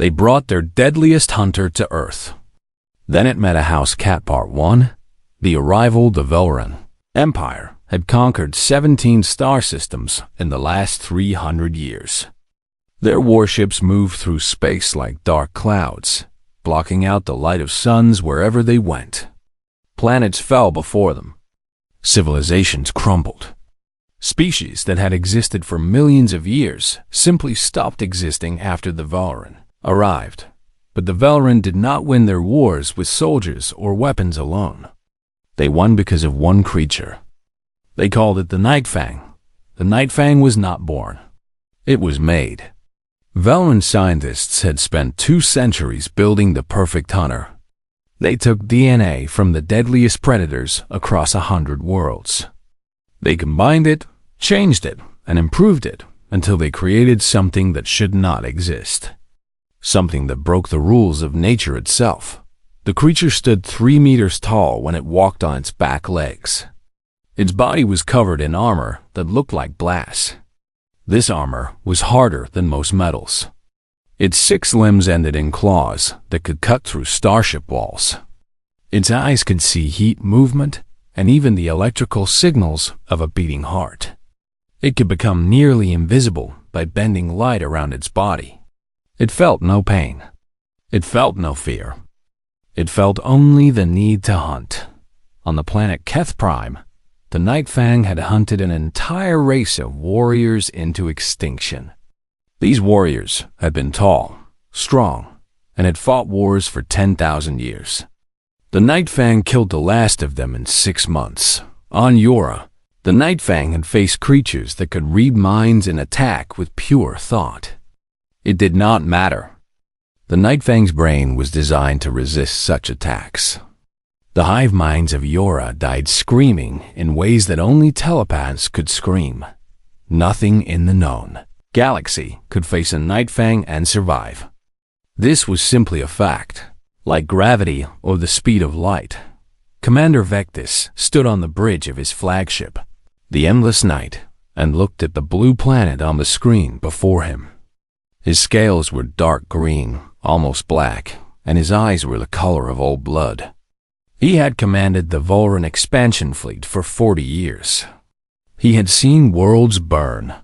They brought their deadliest hunter to Earth. Then it met a house cat. Part 1. The arrival. The Velran Empire had conquered 17 star systems in the last 300 years. Their warships moved through space like dark clouds, blocking out the light of suns wherever they went. Planets fell before them. Civilizations crumbled. Species that had existed for millions of years simply stopped existing after the Velran arrived. But the Velran did not win their wars with soldiers or weapons alone. They won because of one creature. They called it the Nightfang. The Nightfang was not born. It was made. Velran scientists had spent 2 centuries building the perfect hunter. They took DNA from the deadliest predators across 100 worlds. They combined it, changed it, and improved it until they created something that should not exist. Something that broke the rules of nature itself. The creature stood 3 meters tall when it walked on its back legs. Its body was covered in armor that looked like glass. This armor was harder than most metals. Its 6 limbs ended in claws that could cut through starship walls. Its eyes could see heat, movement, and even the electrical signals of a beating heart. It could become nearly invisible by bending light around its body. It felt no pain. It felt no fear. It felt only the need to hunt. On the planet Keth Prime, the Nightfang had hunted an entire race of warriors into extinction. These warriors had been tall, strong, and had fought wars for 10,000 years. The Nightfang killed the last of them in 6 months. On Yora, the Nightfang had faced creatures that could read minds and attack with pure thought. It did not matter. The Nightfang's brain was designed to resist such attacks. The hive minds of Yora died screaming in ways that only telepaths could scream. Nothing in the known galaxy could face a Nightfang and survive. This was simply a fact, like gravity or the speed of light. Commander Vectis stood on the bridge of his flagship, the Endless Night, and looked at the blue planet on the screen before him. His scales were dark green, almost black, and his eyes were the color of old blood. He had commanded the Velran expansion fleet for 40 years. He had seen worlds burn.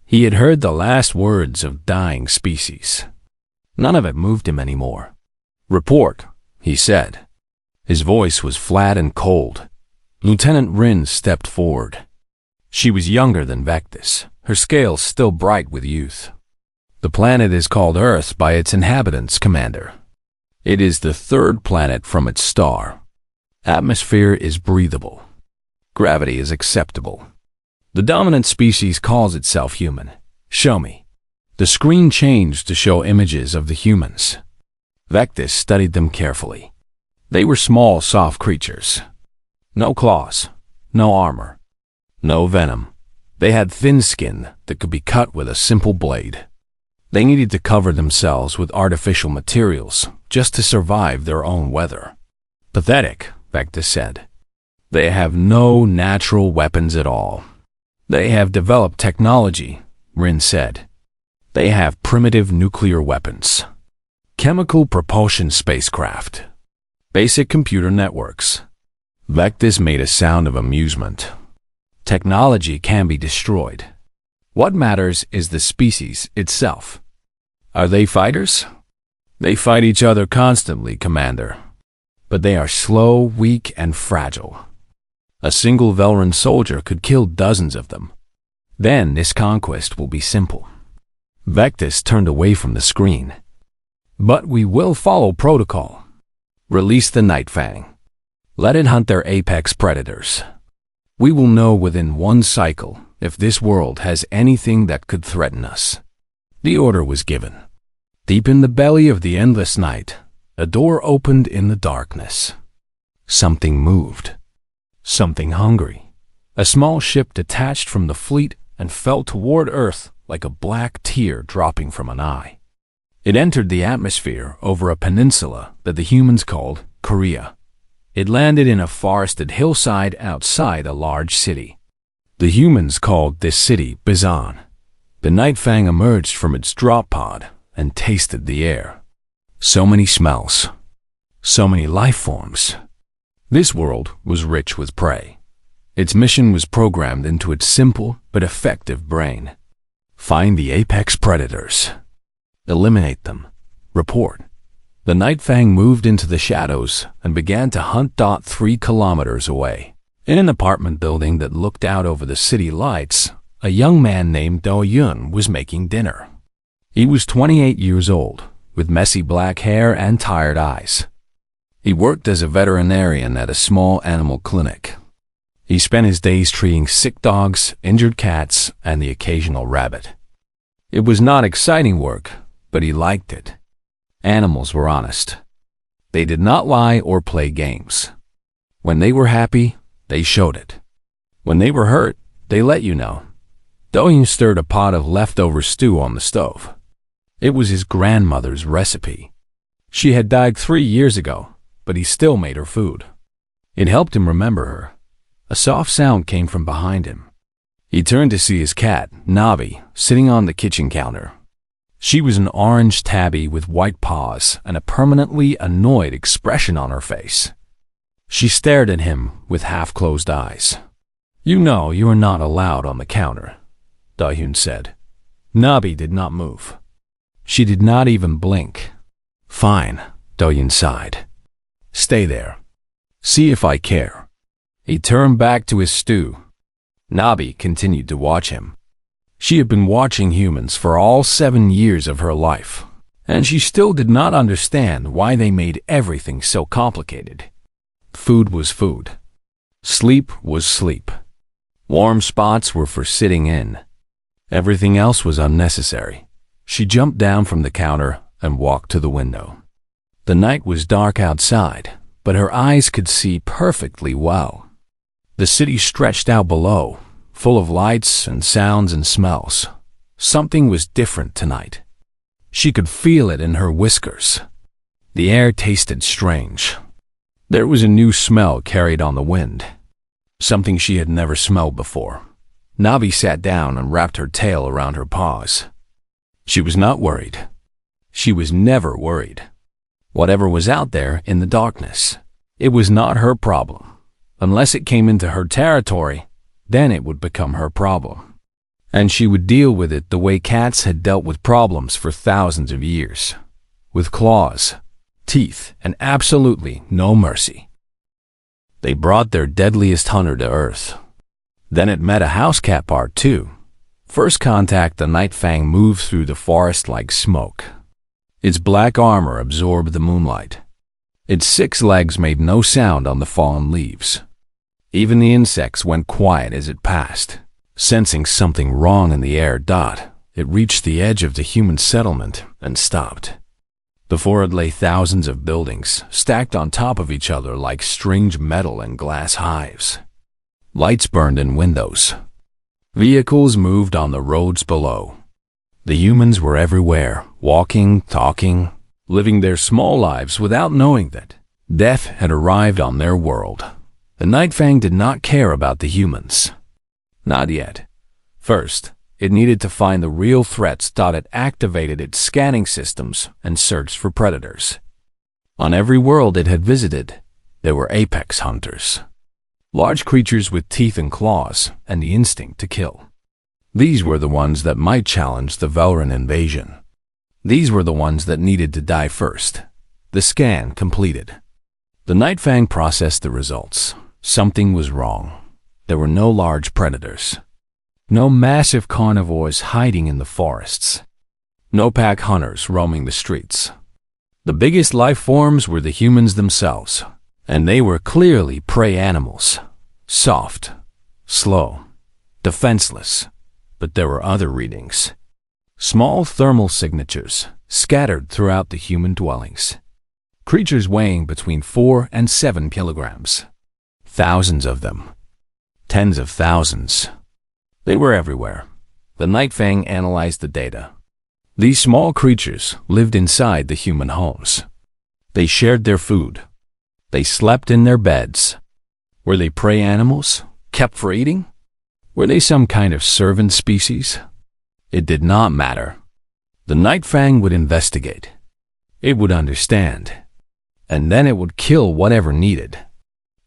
He had heard the last words of dying species. None of it moved him anymore. "Report," he said. His voice was flat and cold. Lieutenant Rin stepped forward. She was younger than Vectis, her scales still bright with youth. "The planet is called Earth by its inhabitants, Commander. It is the 3rd planet from its star. Atmosphere is breathable. Gravity is acceptable. The dominant species calls itself human. Show me." The screen changed to show images of the humans. Vectis studied them carefully. They were small, soft creatures. No claws, no armor, no venom. They had thin skin that could be cut with a simple blade. They needed to cover themselves with artificial materials just to survive their own weather. "Pathetic," Vectis said. "They have no natural weapons at all." "They have developed technology," Rin said. "They have primitive nuclear weapons, chemical propulsion spacecraft, basic computer networks." Vectis made a sound of amusement. "Technology can be destroyed. What matters is the species itself." "Are they fighters?" "They fight each other constantly, Commander. But they are slow, weak, and fragile. A single Velran soldier could kill dozens of them. Then this conquest will be simple." Vectis turned away from the screen. "But we will follow protocol. Release the Nightfang. Let it hunt their apex predators. We will know within 1 cycle if this world has anything that could threaten us." The order was given. Deep in the belly of the Endless Night, a door opened in the darkness. Something moved. Something hungry. A small ship detached from the fleet and fell toward Earth like a black tear dropping from an eye. It entered the atmosphere over a peninsula that the humans called Korea. It landed in a forested hillside outside a large city. The humans called this city Bizan. The Nightfang emerged from its drop pod, and tasted the air. So many smells, so many life forms. This world was rich with prey. Its mission was programmed into its simple but effective brain. Find the apex predators. Eliminate them. Report. The Night Fang moved into the shadows and began to hunt. 3 kilometers away. In an apartment building that looked out over the city lights, a young man named Do Yun was making dinner. He was 28 years old, with messy black hair and tired eyes. He worked as a veterinarian at a small animal clinic. He spent his days treating sick dogs, injured cats, and the occasional rabbit. It was not exciting work, but he liked it. Animals were honest. They did not lie or play games. When they were happy, they showed it. When they were hurt, they let you know. Do-Yun stirred a pot of leftover stew on the stove. It was his grandmother's recipe. She had died 3 years ago, but he still made her food. It helped him remember her. A soft sound came from behind him. He turned to see his cat, Nabi, sitting on the kitchen counter. She was an orange tabby with white paws and a permanently annoyed expression on her face. She stared at him with half-closed eyes. "You know you are not allowed on the counter," Do-Yun said. Nabi did not move. She did not even blink. "Fine," Do-Yun sighed. "Stay there. See if I care." He turned back to his stew. Nabi continued to watch him. She had been watching humans for all 7 years of her life, and she still did not understand why they made everything so complicated. Food was food. Sleep was sleep. Warm spots were for sitting in. Everything else was unnecessary. She jumped down from the counter and walked to the window. The night was dark outside, but her eyes could see perfectly well. The city stretched out below, full of lights and sounds and smells. Something was different tonight. She could feel it in her whiskers. The air tasted strange. There was a new smell carried on the wind, something she had never smelled before. Nabi sat down and wrapped her tail around her paws. She was not worried. She was never worried. Whatever was out there in the darkness, it was not her problem. Unless it came into her territory, then it would become her problem. And she would deal with it the way cats had dealt with problems for thousands of years, with claws, teeth, and absolutely no mercy. They brought their deadliest hunter to Earth. Then it met a house cat part 2. First contact, the Night Fang moved through the forest like smoke. Its black armor absorbed the moonlight. Its 6 legs made no sound on the fallen leaves. Even the insects went quiet as it passed. Sensing something wrong in the air, it reached the edge of the human settlement and stopped. Before it lay thousands of buildings, stacked on top of each other like strange metal and glass hives. Lights burned in windows. Vehicles moved on the roads below. The humans were everywhere, walking, talking, living their small lives without knowing that death had arrived on their world. The Night Fang did not care about the humans. Not yet. First, it needed to find the real threats. It activated its scanning systems and searched for predators. On every world it had visited, there were apex hunters. Large creatures with teeth and claws and the instinct to kill. These were the ones that might challenge the Velran invasion. These were the ones that needed to die first. The scan completed. The Night Fang processed the results. Something was wrong. There were no large predators. No massive carnivores hiding in the forests. No pack hunters roaming the streets. The biggest life forms were the humans themselves, and they were clearly prey animals. Soft, slow, defenseless. But there were other readings. Small thermal signatures scattered throughout the human dwellings. Creatures weighing between 4 and 7 kilograms. Thousands of them. Tens of thousands. They were everywhere. The Night Fang analyzed the data. These small creatures lived inside the human homes. They shared their food. They slept in their beds. Were they prey animals, kept for eating? Were they some kind of servant species? It did not matter. The Night Fang would investigate. It would understand. And then it would kill whatever needed.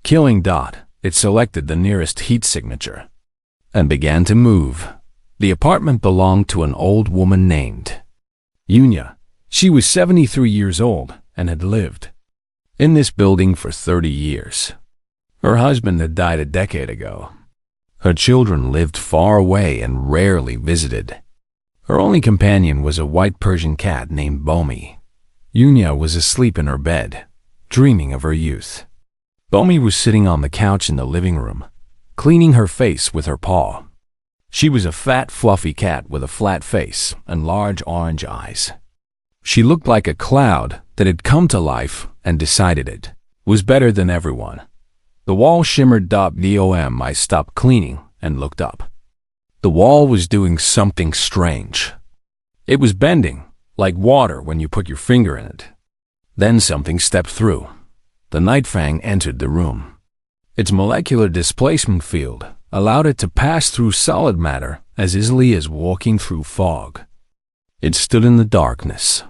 Killing Dot, it selected the nearest heat signature and began to move. The apartment belonged to an old woman named Yunya. She was 73 years old and had lived in this building for 30 years. Her husband had died a decade ago. Her children lived far away and rarely visited. Her only companion was a white Persian cat named Bomi. Yunya was asleep in her bed, dreaming of her youth. Bomi was sitting on the couch in the living room, cleaning her face with her paw. She was a fat, fluffy cat with a flat face and large orange eyes. She looked like a cloud that had come to life and decided it was better than everyone. The wall shimmered. I stopped cleaning and looked up. The wall was doing something strange. It was bending, like water when you put your finger in it. Then something stepped through. The Night Fang entered the room. Its molecular displacement field allowed it to pass through solid matter as easily as walking through fog. It stood in the darkness,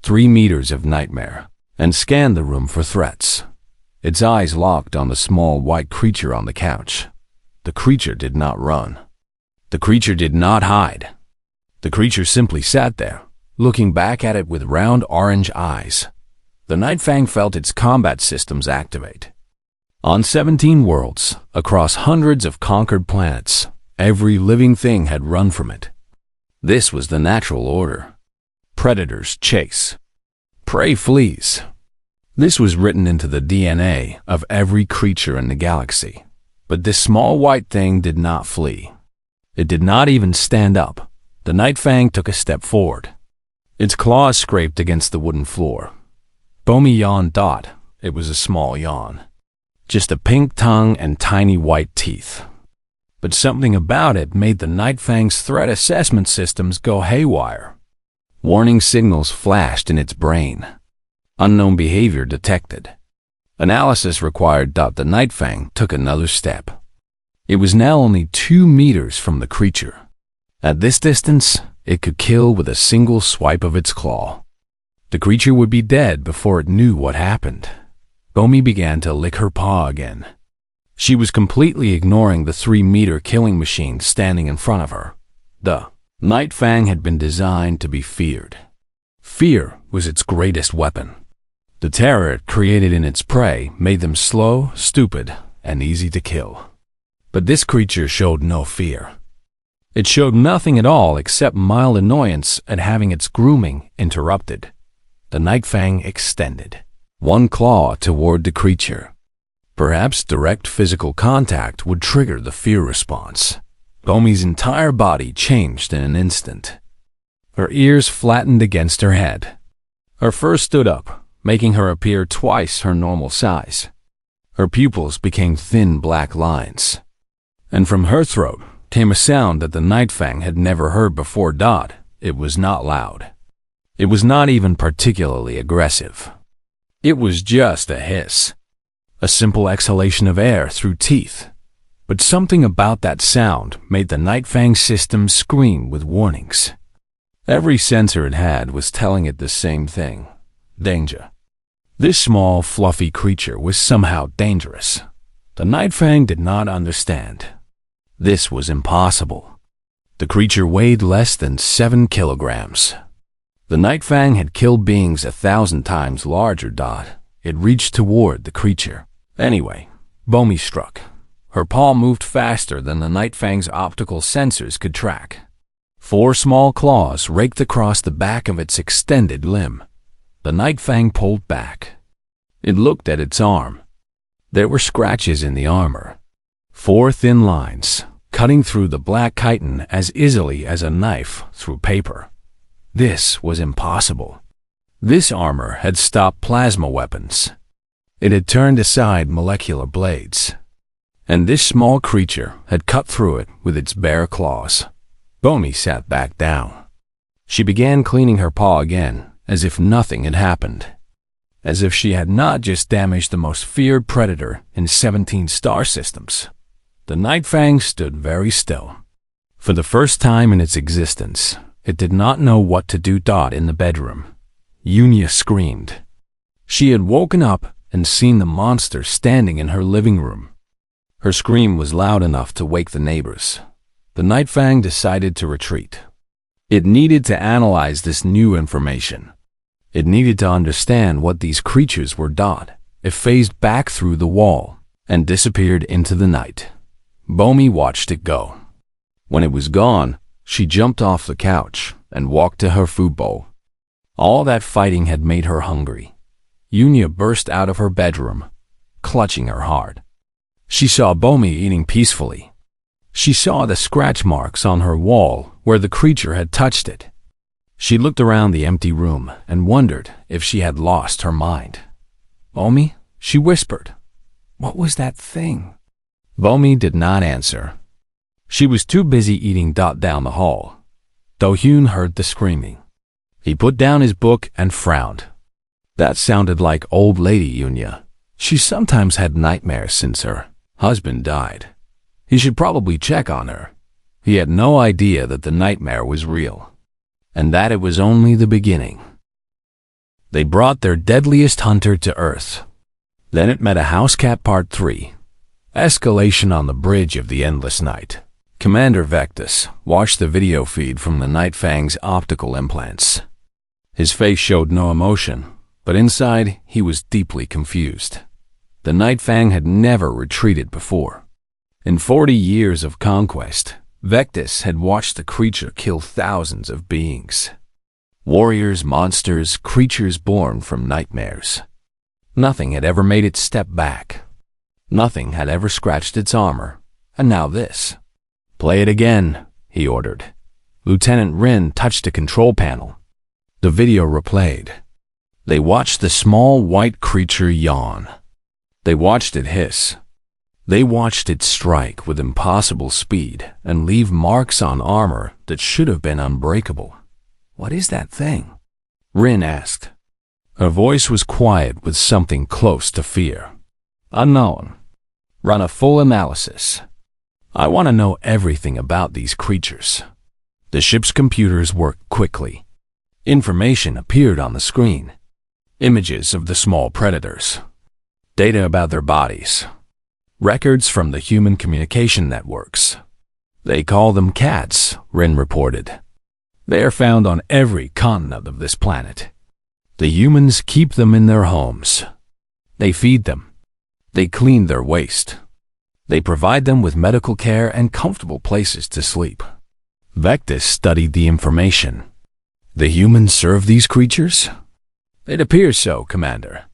3 meters of nightmare, and scanned the room for threats. Its eyes locked on the small white creature on the couch. The creature did not run. The creature did not hide. The creature simply sat there, looking back at it with round orange eyes. The Night Fang felt its combat systems activate. On 17 worlds, across hundreds of conquered planets, every living thing had run from it. This was the natural order. Predators chase. Prey flees. This was written into the DNA of every creature in the galaxy. But this small white thing did not flee. It did not even stand up. The Night Fang took a step forward. Its claws scraped against the wooden floor. Bomi yawned. It was a small yawn. Just a pink tongue and tiny white teeth. But something about it made the Night Fang's threat assessment systems go haywire. Warning signals flashed in its brain. Unknown behavior detected. Analysis required. The Night Fang took another step. It was now only 2 meters from the creature. At this distance, it could kill with a single swipe of its claw. The creature would be dead before it knew what happened. Bomi began to lick her paw again. She was completely ignoring the 3-meter killing machine standing in front of her. The Night Fang had been designed to be feared. Fear was its greatest weapon. The terror it created in its prey made them slow, stupid, and easy to kill. But this creature showed no fear. It showed nothing at all except mild annoyance at having its grooming interrupted. The Night Fang extended one claw toward the creature. Perhaps direct physical contact would trigger the fear response. Bomi's entire body changed in an instant. Her ears flattened against her head. Her fur stood up, making her appear twice her normal size. Her pupils became thin black lines. And from her throat came a sound that the Night Fang had never heard before. It was not loud. It was not even particularly aggressive. It was just a hiss. A simple exhalation of air through teeth. But something about that sound made the Night Fang system scream with warnings. Every sensor it had was telling it the same thing. Danger. This small, fluffy creature was somehow dangerous. The Night Fang did not understand. This was impossible. The creature weighed less than 7 kilograms. The Night Fang had killed beings 1,000 times larger. It reached toward the creature. Anyway, Bomi struck. Her paw moved faster than the Night Fang's optical sensors could track. 4 small claws raked across the back of its extended limb. The Night Fang pulled back. It looked at its arm. There were scratches in the armor. 4 thin lines, cutting through the black chitin as easily as a knife through paper. This was impossible. This armor had stopped plasma weapons. It had turned aside molecular blades. And this small creature had cut through it with its bare claws. Bomi sat back down. She began cleaning her paw again, as if nothing had happened. As if she had not just damaged the most feared predator in 17 star systems. The Night Fang stood very still. For the first time in its existence, It did not know what to do. In the bedroom, Unia screamed. She had woken up and seen the monster standing in her living room. Her scream was loud enough to wake the neighbors. The Night Fang decided to retreat. It needed to analyze this new information. It needed to understand what these creatures were. It phased back through the wall and disappeared into the night. Bomi watched it go. When it was gone, she jumped off the couch and walked to her food bowl. All that fighting had made her hungry. Unia burst out of her bedroom, clutching her heart. She saw Bomi eating peacefully. She saw the scratch marks on her wall where the creature had touched it. She looked around the empty room and wondered if she had lost her mind. "Bomi?" she whispered. "What was that thing?" Bomi did not answer. She was too busy eating. Down the hall, Do-hyun heard the screaming. He put down his book and frowned. That sounded like old lady Unia. She sometimes had nightmares since her husband died. He should probably check on her. He had no idea that the nightmare was real, and that it was only the beginning. They brought their deadliest hunter to Earth. Then it met a house cat. Part 3. Escalation on the Bridge of the Endless Night. Commander Vectis watched the video feed from the Night Fang's optical implants. His face showed no emotion, but inside he was deeply confused. The Night Fang had never retreated before. In 40 years of conquest, Vectis had watched the creature kill thousands of beings. Warriors, monsters, creatures born from nightmares. Nothing had ever made it step back. Nothing had ever scratched its armor. And now this. "Play it again," he ordered. Lieutenant Rin touched a control panel. The video replayed. They watched the small white creature yawn. They watched it hiss. They watched it strike with impossible speed and leave marks on armor that should have been unbreakable. "What is that thing?" Rin asked. Her voice was quiet with something close to fear. "Unknown. Run a full analysis. I want to know everything about these creatures." The ship's computers worked quickly. Information appeared on the screen. Images of the small predators. Data about their bodies. Records from the human communication networks. "They call them cats," Rin reported. "They are found on every continent of this planet. The humans keep them in their homes. They feed them. They clean their waste. They provide them with medical care and comfortable places to sleep." Vectis studied the information. "The humans serve these creatures?" "It appears so, Commander.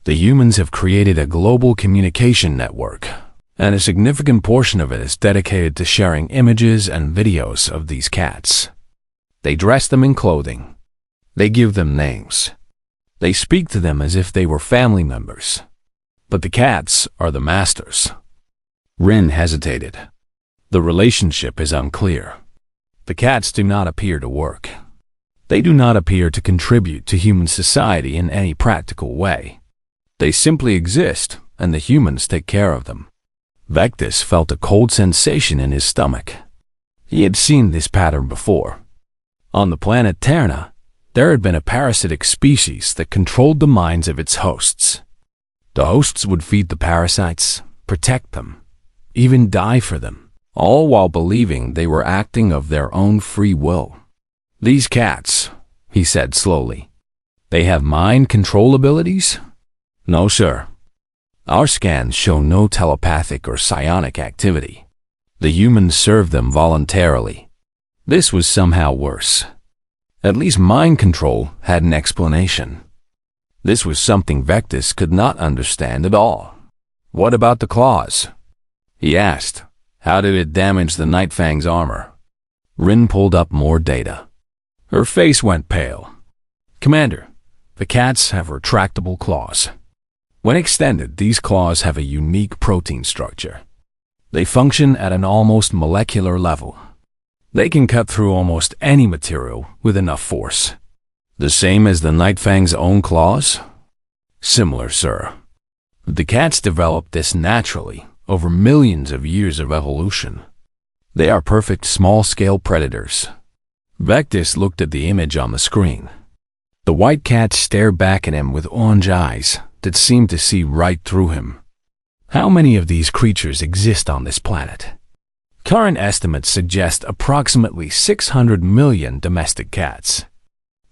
The humans have created a global communication network, and a significant portion of it is dedicated to sharing images and videos of these cats. They dress them in clothing. They give them names. They speak to them as if they were family members. But the cats are the masters." Rin hesitated. "The relationship is unclear. The cats do not appear to work. They do not appear to contribute to human society in any practical way. They simply exist, and the humans take care of them." Vectis felt a cold sensation in his stomach. He had seen this pattern before. On the planet Terna, there had been a parasitic species that controlled the minds of its hosts. The hosts would feed the parasites, protect them, even die for them, all while believing they were acting of their own free will. "These cats," he said slowly, "they have mind control abilities?" "No, sir. Our scans show no telepathic or psionic activity. The humans serve them voluntarily." This was somehow worse. At least mind control had an explanation. This was something Vectis could not understand at all. "What about the claws?" he asked. "How did it damage the Night Fang's armor?" Rin pulled up more data. Her face went pale. "Commander, the cats have retractable claws. When extended, these claws have a unique protein structure. They function at an almost molecular level. They can cut through almost any material with enough force." "The same as the Night Fang's own claws?" "Similar, sir. The cats developed this naturally over millions of years of evolution. They are perfect small-scale predators. Vectis looked at the image on the screen. The white cat stared back at him with orange eyes that seemed to see right through him. How many of these creatures exist on this planet? Current estimates suggest approximately 600 million domestic cats.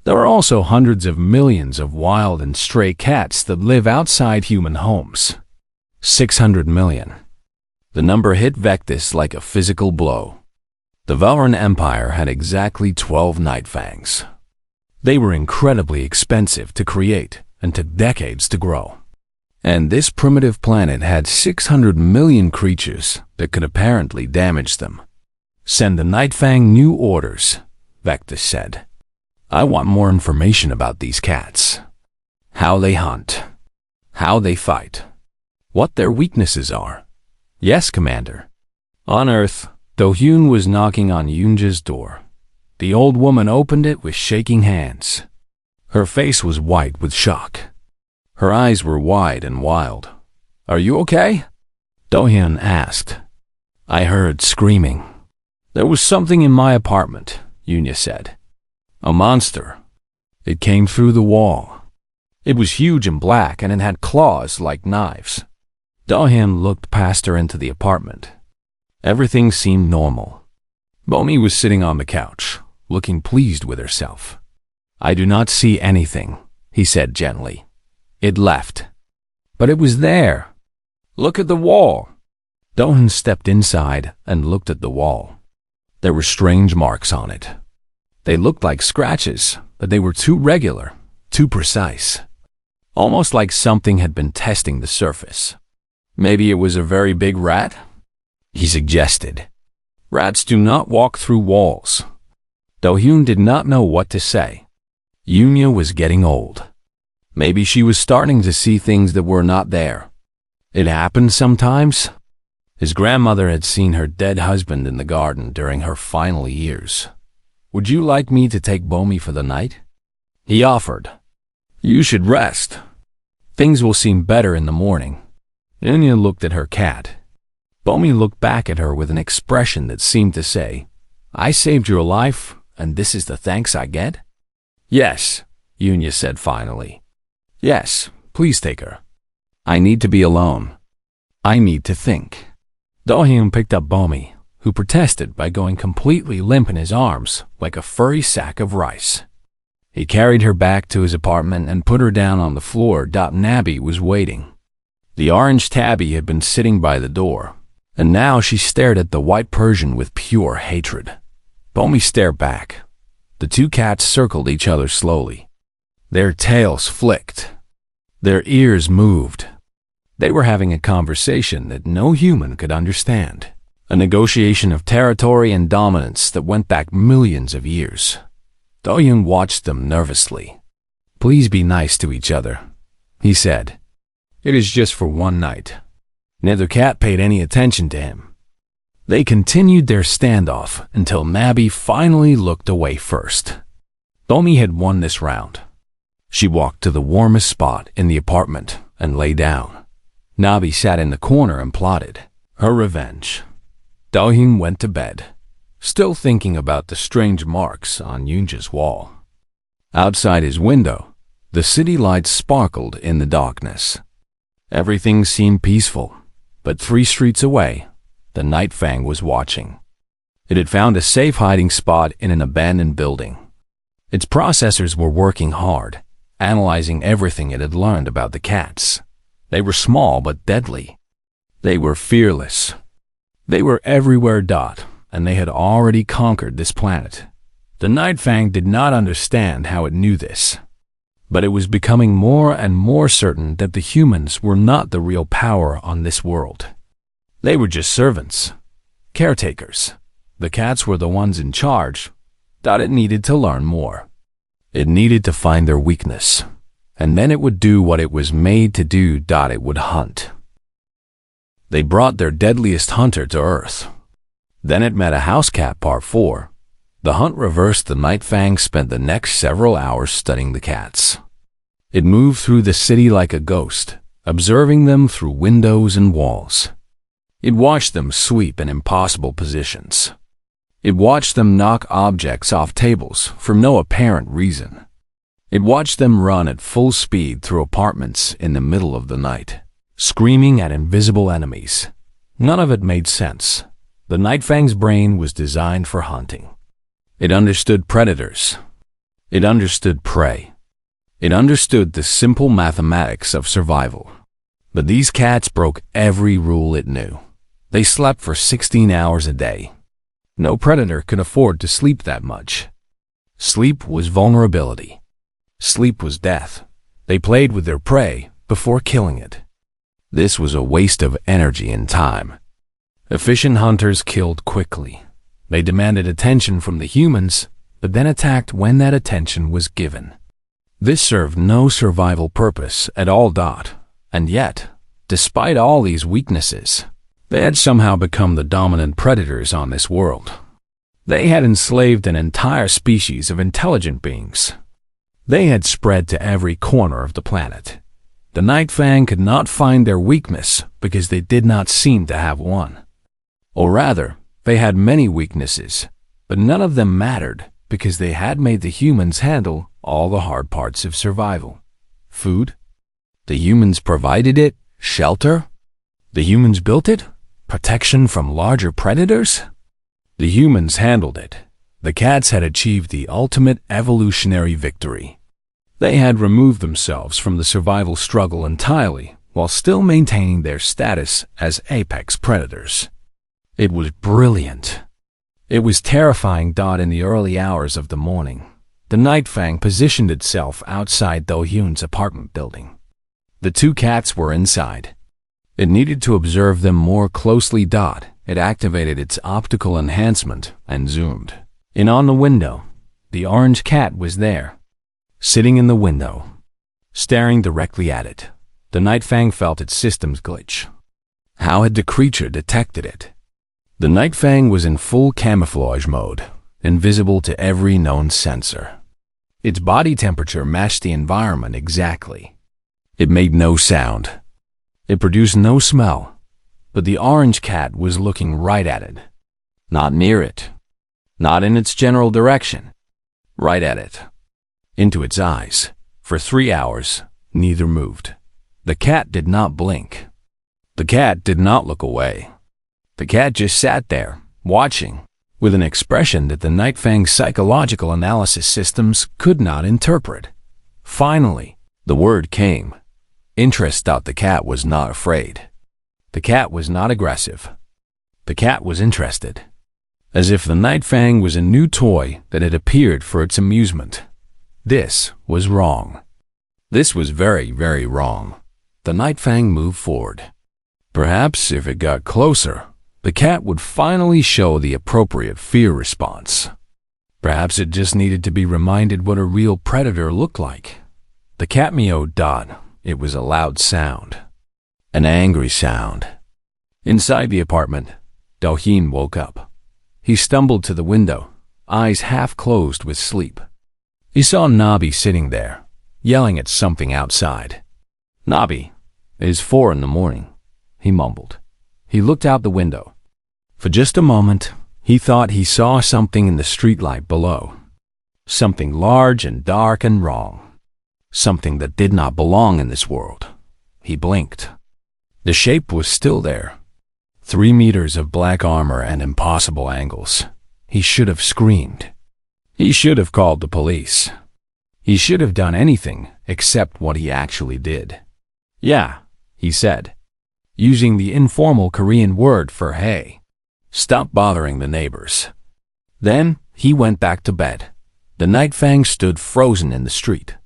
There are also hundreds of millions of wild and stray cats that live outside human homes. 600 million. The number hit Vectis like a physical blow. The Velran Empire had exactly 12 night fangs. They were incredibly expensive to create and took decades to grow. And this primitive planet had 600 million creatures that could apparently damage them. Send the Night Fang new orders, Vectis said. I want more information about these cats. How they hunt. How they fight. What their weaknesses are. Yes, Commander. On Earth, Do-Hyun was knocking on Yoonja's door. The old woman opened it with shaking hands. Her face was white with shock. Her eyes were wide and wild. Are you okay? Do-Hyun asked. I heard screaming. There was something in my apartment, Yunya said. A monster. It came through the wall. It was huge and black, and it had claws like knives. Do-Hyun looked past her into the apartment. Everything seemed normal. Bomi was sitting on the couch, looking pleased with herself. I do not see anything, he said gently. It left. But it was there. Look at the wall. Do-Hyun stepped inside and looked at the wall. There were strange marks on it. They looked like scratches, but they were too regular, too precise. Almost like something had been testing the surface. Maybe it was a very big rat? He suggested. Rats do not walk through walls. Do-Hyun did not know what to say. Yunya was getting old. Maybe she was starting to see things that were not there. It happened sometimes. His grandmother had seen her dead husband in the garden during her final years. Would you like me to take Bomi for the night? He offered. You should rest. Things will seem better in the morning. Yunya looked at her cat. Bomi looked back at her with an expression that seemed to say, I saved your life, and this is the thanks I get? Yes, Yunya said finally. Yes, please take her. I need to be alone. I need to think. Do-Hyun picked up Bomi, who protested by going completely limp in his arms like a furry sack of rice. He carried her back to his apartment and put her down on the floor. Nabi was waiting. The orange tabby had been sitting by the door, and now she stared at the white Persian with pure hatred. Bomi stared back. The two cats circled each other slowly. Their tails flicked. Their ears moved. They were having a conversation that no human could understand. A negotiation of territory and dominance that went back millions of years. Do-Hyun watched them nervously. Please be nice to each other, he said. It is just for one night. Neither cat paid any attention to him. They continued their standoff until Nabi finally looked away first. Bomi had won this round. She walked to the warmest spot in the apartment and lay down. Nabi sat in the corner and plotted her revenge. Do-Hyun went to bed, still thinking about the strange marks on Yoonja's wall. Outside his window, the city lights sparkled in the darkness. Everything seemed peaceful, but 3 streets away, the Night Fang was watching. It had found a safe hiding spot in an abandoned building. Its processors were working hard, analyzing everything it had learned about the cats. They were small but deadly. They were fearless. They were everywhere. And they had already conquered this planet. The Night Fang did not understand how it knew this. But it was becoming more and more certain that the humans were not the real power on this world. They were just servants, caretakers. The cats were the ones in charge. It needed to learn more. It needed to find their weakness, and then it would do what it was made to do. It would hunt. They brought their deadliest hunter to Earth. Then it met a house cat. Part 4. The hunt reversed. The Night Fang spent the next several hours studying the cats. It moved through the city like a ghost, observing them through windows and walls. It watched them sweep in impossible positions. It watched them knock objects off tables for no apparent reason. It watched them run at full speed through apartments in the middle of the night, screaming at invisible enemies. None of it made sense. The Night Fang's brain was designed for hunting. It understood predators. It understood prey. It understood the simple mathematics of survival. But these cats broke every rule it knew. They slept for 16 hours a day. No predator could afford to sleep that much. Sleep was vulnerability. Sleep was death. They played with their prey before killing it. This was a waste of energy and time. Efficient hunters killed quickly. They demanded attention from the humans, but then attacked when that attention was given. This served no survival purpose at all. And yet, despite all these weaknesses, they had somehow become the dominant predators on this world. They had enslaved an entire species of intelligent beings. They had spread to every corner of the planet. The Night Fang could not find their weakness because they did not seem to have one. Or rather, they had many weaknesses, but none of them mattered because they had made the humans handle all the hard parts of survival. Food? The humans provided it. Shelter? The humans built it. Protection from larger predators? The humans handled it. The cats had achieved the ultimate evolutionary victory. They had removed themselves from the survival struggle entirely while still maintaining their status as apex predators. It was brilliant. It was terrifying. In the early hours of the morning, the Night Fang positioned itself outside Do Hyun's apartment building. The two cats were inside. It needed to observe them more closely. It activated its optical enhancement and zoomed in on the window. The orange cat was there, sitting in the window, staring directly at it. The Night Fang felt its systems glitch. How had the creature detected it? The Night Fang was in full camouflage mode, invisible to every known sensor. Its body temperature matched the environment exactly. It made no sound. It produced no smell, but the orange cat was looking right at it. Not near it. Not in its general direction. Right at it. Into its eyes. For 3 hours, neither moved. The cat did not blink. The cat did not look away. The cat just sat there, watching, with an expression that the Night Fang's psychological analysis systems could not interpret. Finally, the word came. Interest. The cat was not afraid. The cat was not aggressive. The cat was interested. As if the Night Fang was a new toy that had appeared for its amusement. This was wrong. This was very, very wrong. The Night Fang moved forward. Perhaps if it got closer, the cat would finally show the appropriate fear response. Perhaps it just needed to be reminded what a real predator looked like. The cat meowed. It was a loud sound. An angry sound. Inside the apartment, Do Hyun woke up. He stumbled to the window, eyes half closed with sleep. He saw Nabi sitting there, yelling at something outside. Nabi, it is 4 a.m, he mumbled. He looked out the window. For just a moment, he thought he saw something in the streetlight below. Something large and dark and wrong. Something that did not belong in this world. He blinked. The shape was still there. 3 meters of black armor and impossible angles. He should have screamed. He should have called the police. He should have done anything except what he actually did. Yeah, he said, using the informal Korean word for hey. Stop bothering the neighbors. Then he went back to bed. The Night Fang stood frozen in the street.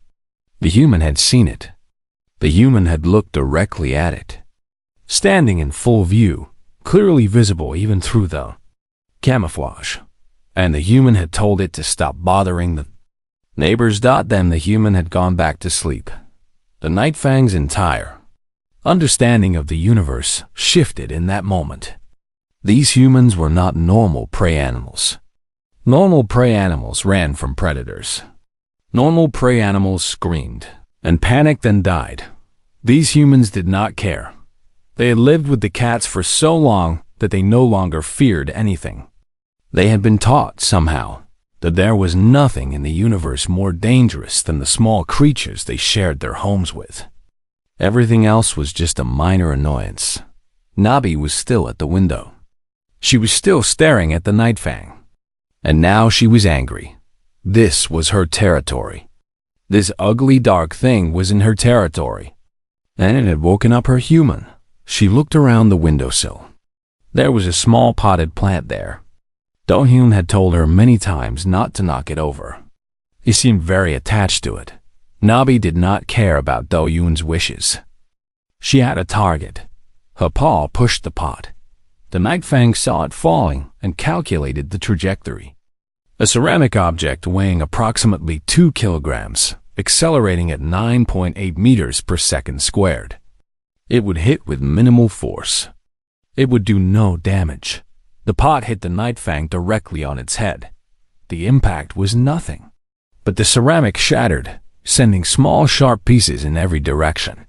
The human had seen it. The human had looked directly at it. Standing in full view, clearly visible even through the camouflage. And the human had told it to stop bothering the neighbors. Then the human had gone back to sleep. The Night Fang's entire understanding of the universe shifted in that moment. These humans were not normal prey animals. Normal prey animals ran from predators. Normal prey animals screamed and panicked and died. These humans did not care. They had lived with the cats for so long that they no longer feared anything. They had been taught, somehow, that there was nothing in the universe more dangerous than the small creatures they shared their homes with. Everything else was just a minor annoyance. Nabi was still at the window. She was still staring at the Night Fang. And now she was angry. This was her territory. This ugly dark thing was in her territory. And it had woken up her human. She looked around the windowsill. There was a small potted plant there. Do-hyun had told her many times not to knock it over. He seemed very attached to it. Nabi did not care about Do-hyun's wishes. She had a target. Her paw pushed the pot. The Night Fang saw it falling and calculated the trajectory. A ceramic object weighing approximately 2 kilograms, accelerating at 9.8 meters per second squared. It would hit with minimal force. It would do no damage. The pot hit the Night Fang directly on its head. The impact was nothing. But the ceramic shattered, sending small sharp pieces in every direction.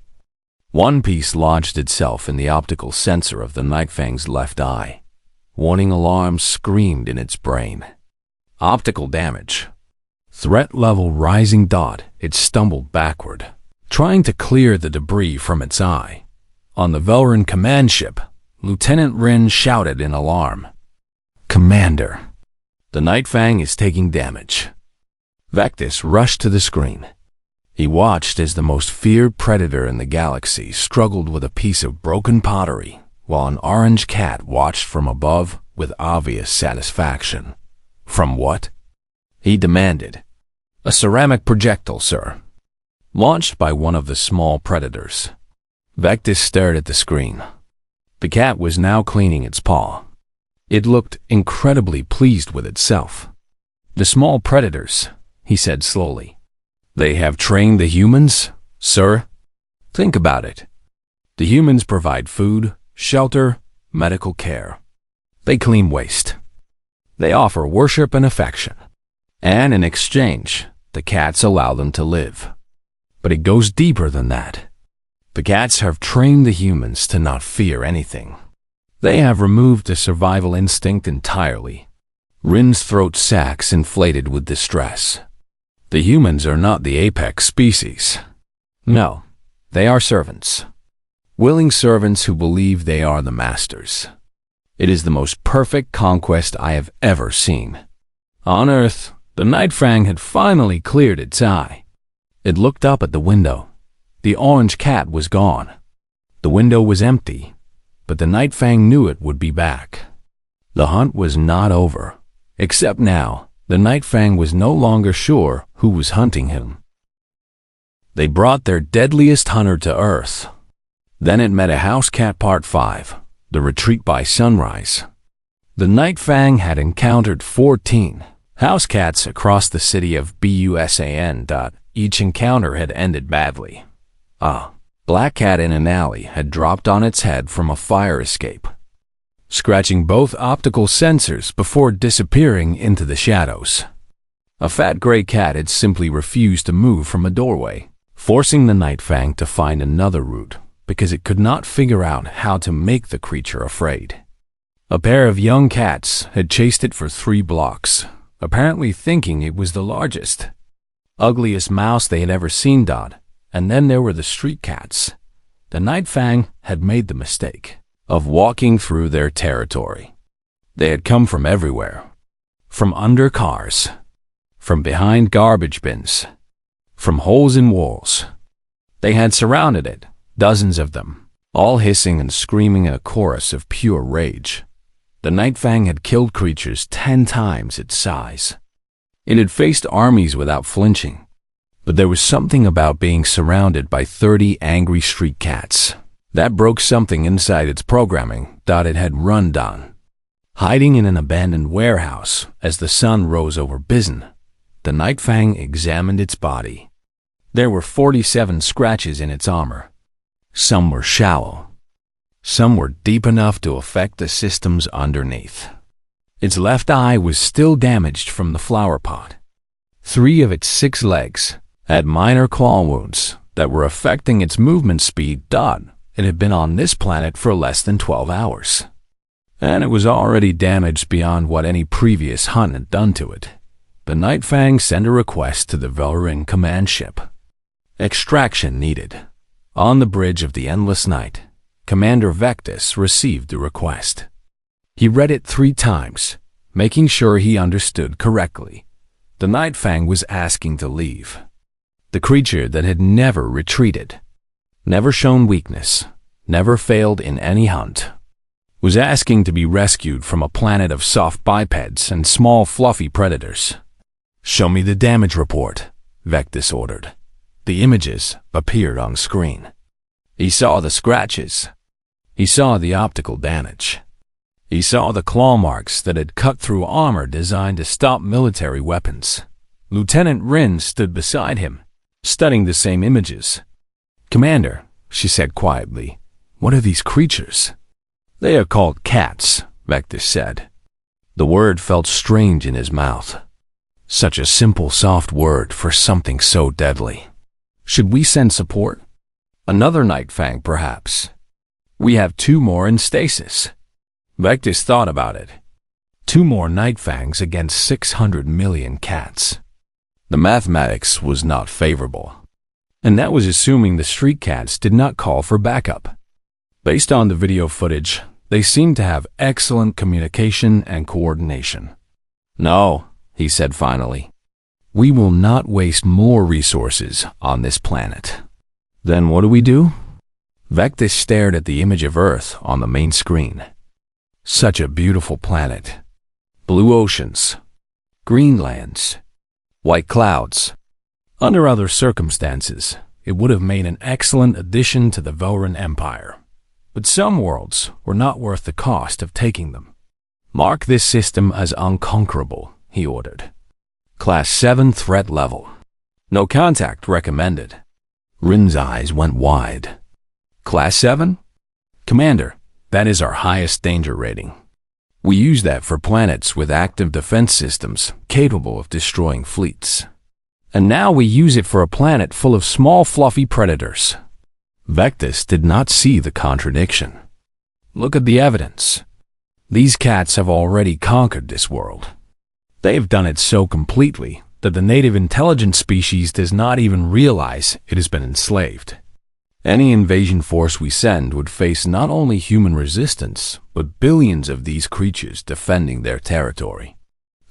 One piece lodged itself in the optical sensor of the Night Fang's left eye. Warning alarms screamed in its brain. Optical damage. Threat level rising. It stumbled backward, trying to clear the debris from its eye. On the Velran command ship, Lieutenant Rin shouted in alarm. "Commander, the Night Fang is taking damage." Vectis rushed to the screen. He watched as the most feared predator in the galaxy struggled with a piece of broken pottery, while an orange cat watched from above with obvious satisfaction. "From what?" he demanded. "A ceramic projectile, sir. Launched by one of the small predators." Vectis stared at the screen. The cat was now cleaning its paw. It looked incredibly pleased with itself. "The small predators," he said slowly. "They have trained the humans, sir. Think about it. The humans provide food, shelter, medical care. They clean waste. They offer worship and affection. And in exchange, the cats allow them to live. But it goes deeper than that. The cats have trained the humans to not fear anything. They have removed the survival instinct entirely." Rin's throat sacs inflated with distress. "The humans are not the apex species. No, they are servants. Willing servants who believe they are the masters. It is the most perfect conquest I have ever seen." On Earth, the Night Fang had finally cleared its eye. It looked up at the window. The orange cat was gone. The window was empty, but the Night Fang knew it would be back. The hunt was not over, except now the Night Fang was no longer sure who was hunting him. They brought their deadliest hunter to Earth. Then it met a house cat. Part 5, The Retreat by Sunrise. The Night Fang had encountered 14 house cats across the city of Busan. Each encounter had ended badly. A black cat in an alley had dropped on its head from a fire escape, scratching both optical sensors before disappearing into the shadows. A fat gray cat had simply refused to move from a doorway, forcing the Night Fang to find another route because it could not figure out how to make the creature afraid. A pair of young cats had chased it for 3 blocks, apparently thinking it was the largest, ugliest mouse they had ever seen. And then there were the street cats. The Night Fang had made the mistake of walking through their territory. They had come from everywhere. From under cars. From behind garbage bins. From holes in walls. They had surrounded it, dozens of them, all hissing and screaming in a chorus of pure rage. The Night Fang had killed creatures 10 times its size. It had faced armies without flinching. But there was something about being surrounded by 30 angry street cats that broke something inside its programming. It had run down. Hiding in an abandoned warehouse as the sun rose over Bizen, the Night Fang examined its body. There were 47 scratches in its armor. Some were shallow. Some were deep enough to affect the systems underneath. Its left eye was still damaged from the flower pot. 3 of its 6 legs had minor claw wounds that were affecting its movement speed. It had been on this planet for less than 12 hours. and it was already damaged beyond what any previous hunt had done to it. The Night Fang sent a request to the Velrin command ship. Extraction needed. On the bridge of the Endless Night, Commander Vectis received the request. He read it 3 times, making sure he understood correctly. The Night Fang was asking to leave. The creature that had never retreated, never shown weakness, never failed in any hunt, was asking to be rescued from a planet of soft bipeds and small fluffy predators. "Show me the damage report," Vectis ordered. The images appeared on screen. He saw the scratches. He saw the optical damage. He saw the claw marks that had cut through armor designed to stop military weapons. Lieutenant Rin stood beside him, studying the same images. "Commander," she said quietly, "what are these creatures?" "They are called cats," Vectis said. The word felt strange in his mouth. Such a simple, soft word for something so deadly. "Should we send support? Another Night Fang, perhaps? We have 2 more in stasis." Vectis thought about it. 2 more Night Fangs against 600 million cats. The mathematics was not favorable. And that was assuming the street cats did not call for backup. Based on the video footage, they seemed to have excellent communication and coordination. "No," he said finally. "We will not waste more resources on this planet." "Then what do we do?" Vectis stared at the image of Earth on the main screen. Such a beautiful planet. Blue oceans, green lands, white clouds. Under other circumstances, it would have made an excellent addition to the Velrin Empire. But some worlds were not worth the cost of taking them. "Mark this system as unconquerable," he ordered. "Class 7 threat level. No contact recommended." Rin's eyes went wide. "Class 7? Commander, that is our highest danger rating. We use that for planets with active defense systems capable of destroying fleets. And now we use it for a planet full of small fluffy predators." Vectis did not see the contradiction. "Look at the evidence. These cats have already conquered this world. They have done it so completely that the native intelligent species does not even realize it has been enslaved. Any invasion force we send would face not only human resistance, but billions of these creatures defending their territory.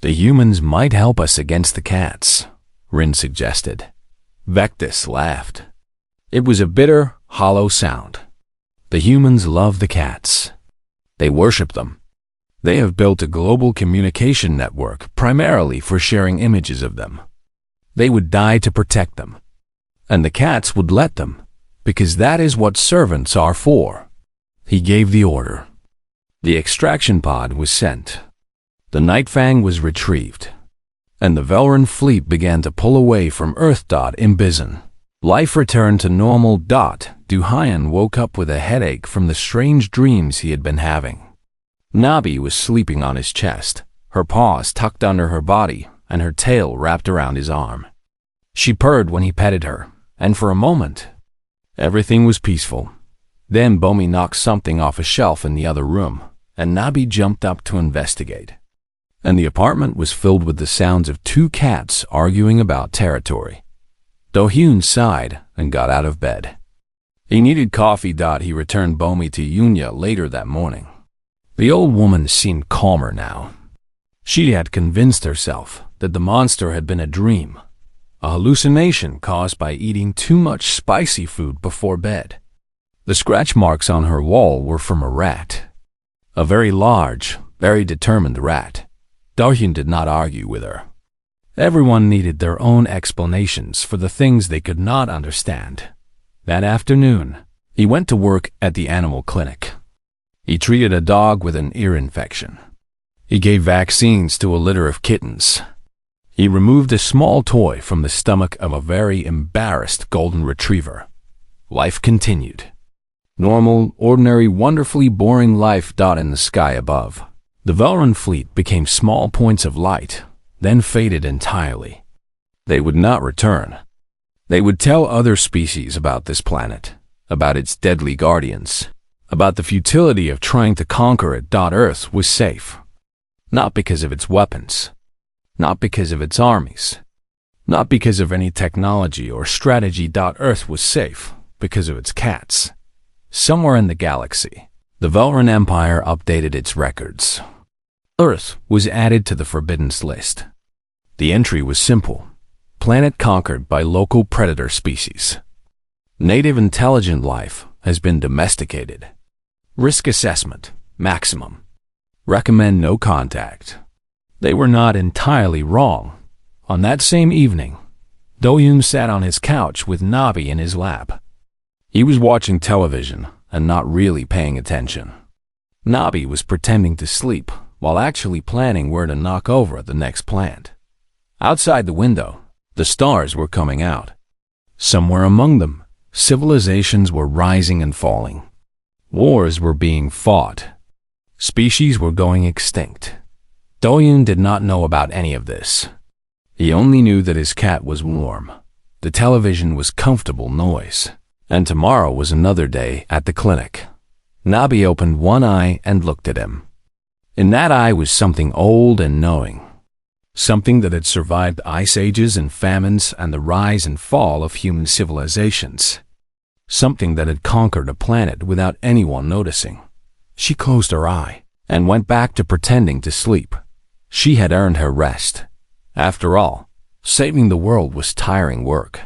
The humans might help us against the cats," Rin suggested. Vectis laughed. It was a bitter, hollow sound. "The humans love the cats. They worship them. They have built a global communication network primarily for sharing images of them. They would die to protect them. And the cats would let them, because that is what servants are for." He gave the order. The extraction pod was sent. The Night Fang was retrieved. And the Velrin fleet began to pull away from Earth. Imbizon. Life returned to normal. Duhayan woke up with a headache from the strange dreams he had been having. Nabi was sleeping on his chest, her paws tucked under her body and her tail wrapped around his arm. She purred when he petted her, and for a moment, everything was peaceful. Then Bomi knocked something off a shelf in the other room, and Nabi jumped up to investigate. And the apartment was filled with the sounds of 2 cats arguing about territory. Do-hyun sighed and got out of bed. He needed coffee. He returned Bomi to Yunya later that morning. The old woman seemed calmer now. She had convinced herself that the monster had been a dream, a hallucination caused by eating too much spicy food before bed. The scratch marks on her wall were from a rat. A very large, very determined rat. Do-hyun did not argue with her. Everyone needed their own explanations for the things they could not understand. That afternoon, he went to work at the animal clinic. He treated a dog with an ear infection. He gave vaccines to a litter of kittens. He removed a small toy from the stomach of a very embarrassed golden retriever. Life continued. Normal, ordinary, wonderfully boring life. In the sky above, the Velrin fleet became small points of light, then faded entirely. They would not return. They would tell other species about this planet, about its deadly guardians, about the futility of trying to conquer it. Earth was safe. Not because of its weapons, not because of its armies, not because of any technology or strategy. Earth was safe because of its cats. Somewhere in the galaxy, the Velran Empire updated its records. Earth was added to the Forbidden List. The entry was simple: planet conquered by local predator species. Native intelligent life has been domesticated. Risk assessment, maximum. Recommend no contact. They were not entirely wrong. On that same evening, Do-yoon sat on his couch with Nabi in his lap. He was watching television and not really paying attention. Nabi was pretending to sleep while actually planning where to knock over at the next plant. Outside the window, the stars were coming out. Somewhere among them, civilizations were rising and falling. Wars were being fought. Species were going extinct. Do-yoon did not know about any of this. He only knew that his cat was warm, the television was comfortable noise, and tomorrow was another day at the clinic. Nabi opened one eye and looked at him. In that eye was something old and knowing. Something that had survived ice ages and famines and the rise and fall of human civilizations. Something that had conquered a planet without anyone noticing. She closed her eye and went back to pretending to sleep. She had earned her rest. After all, saving the world was tiring work.